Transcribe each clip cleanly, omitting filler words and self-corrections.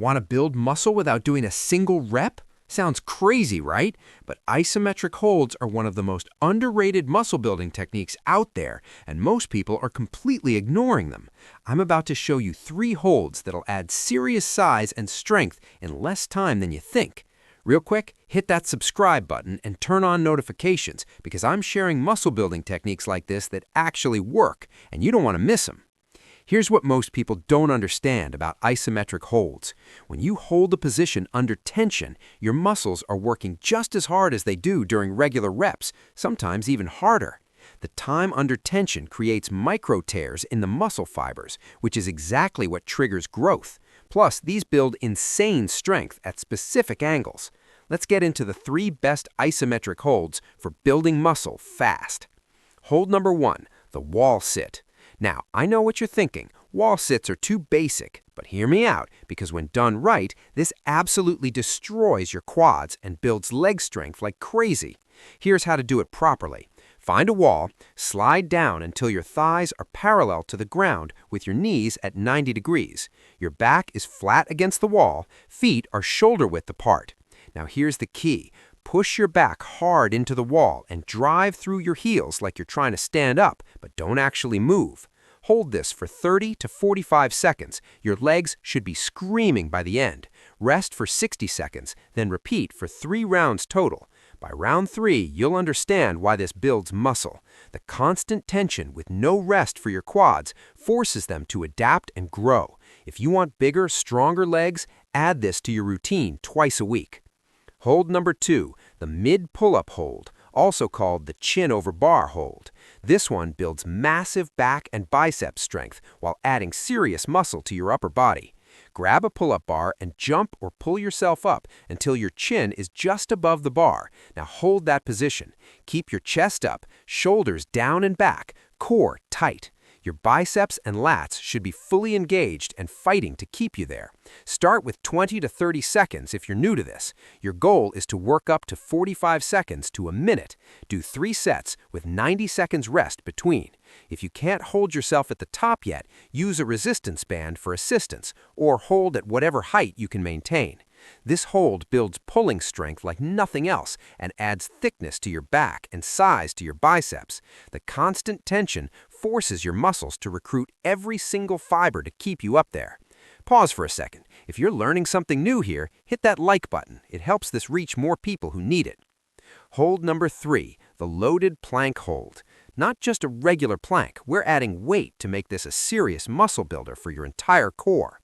Want to build muscle without doing a single rep? Sounds crazy, right? But isometric holds are one of the most underrated muscle building techniques out there, and most people are completely ignoring them. I'm about to show you 3 holds that'll add serious size and strength in less time than you think. Real quick, hit that subscribe button and turn on notifications because I'm sharing muscle building techniques like this that actually work, and you don't want to miss them. Here's what most people don't understand about isometric holds. When you hold a position under tension, your muscles are working just as hard as they do during regular reps, sometimes even harder. The time under tension creates micro tears in the muscle fibers, which is exactly what triggers growth. Plus, these build insane strength at specific angles. Let's get into the 3 best isometric holds for building muscle fast. Hold number 1, the wall sit. Now, I know what you're thinking. Wall sits are too basic, but hear me out, because when done right, this absolutely destroys your quads and builds leg strength like crazy. Here's how to do it properly. Find a wall, slide down until your thighs are parallel to the ground with your knees at 90 degrees. Your back is flat against the wall, feet are shoulder width apart. Now here's the key. Push your back hard into the wall and drive through your heels like you're trying to stand up, but don't actually move. Hold this for 30 to 45 seconds. Your legs should be screaming by the end. Rest for 60 seconds, then repeat for 3 rounds total. By round 3, you'll understand why this builds muscle. The constant tension with no rest for your quads forces them to adapt and grow. If you want bigger, stronger legs, add this to your routine twice a week. Hold number 2, the mid pull-up hold, also called the chin over bar hold. This one builds massive back and bicep strength while adding serious muscle to your upper body. Grab a pull-up bar and jump or pull yourself up until your chin is just above the bar. Now hold that position. Keep your chest up, shoulders down and back, core tight. Your biceps and lats should be fully engaged and fighting to keep you there. Start with 20 to 30 seconds if you're new to this. Your goal is to work up to 45 seconds to a minute. Do 3 sets with 90 seconds rest between. If you can't hold yourself at the top yet, use a resistance band for assistance or hold at whatever height you can maintain. This hold builds pulling strength like nothing else and adds thickness to your back and size to your biceps. The constant tension forces your muscles to recruit every single fiber to keep you up there. Pause for a second. If you're learning something new here, hit that like button. It helps this reach more people who need it. Hold number 3, the loaded plank hold. Not just a regular plank, we're adding weight to make this a serious muscle builder for your entire core.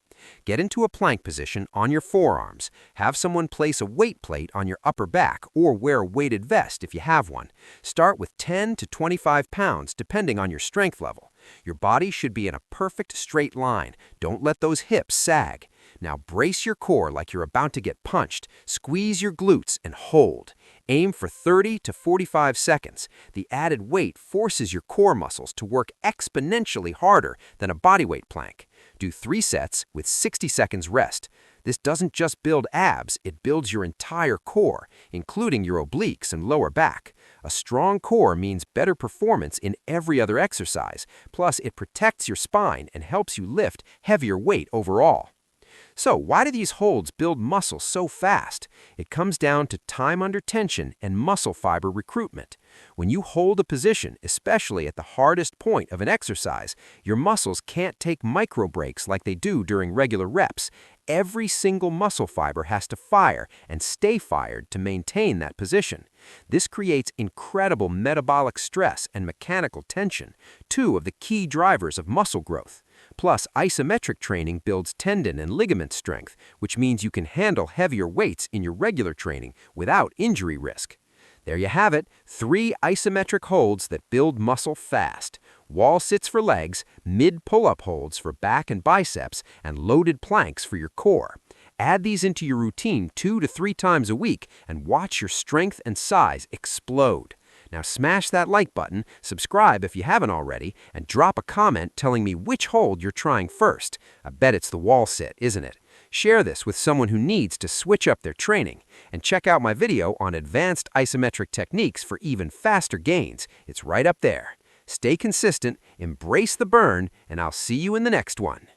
Get into a plank position on your forearms. Have someone place a weight plate on your upper back or wear a weighted vest if you have one. Start with 10 to 25 pounds depending on your strength level. Your body should be in a perfect straight line. Don't let those hips sag. Now brace your core like you're about to get punched. Squeeze your glutes and hold. Aim for 30 to 45 seconds. The added weight forces your core muscles to work exponentially harder than a bodyweight plank. Do 3 sets with 60 seconds rest. This doesn't just build abs, it builds your entire core, including your obliques and lower back. A strong core means better performance in every other exercise, plus it protects your spine and helps you lift heavier weight overall. So why do these holds build muscle so fast? It comes down to time under tension and muscle fiber recruitment. When you hold a position, especially at the hardest point of an exercise, your muscles can't take micro breaks like they do during regular reps. Every single muscle fiber has to fire and stay fired to maintain that position. This creates incredible metabolic stress and mechanical tension, 2 of the key drivers of muscle growth. Plus, isometric training builds tendon and ligament strength, which means you can handle heavier weights in your regular training without injury risk. There you have it, 3 isometric holds that build muscle fast. Wall sits for legs, mid pull-up holds for back and biceps, and loaded planks for your core. Add these into your routine 2 to 3 times a week and watch your strength and size explode. Now smash that like button, subscribe if you haven't already, and drop a comment telling me which hold you're trying first. I bet it's the wall sit, isn't it? Share this with someone who needs to switch up their training. And check out my video on advanced isometric techniques for even faster gains. It's right up there. Stay consistent, embrace the burn, and I'll see you in the next one.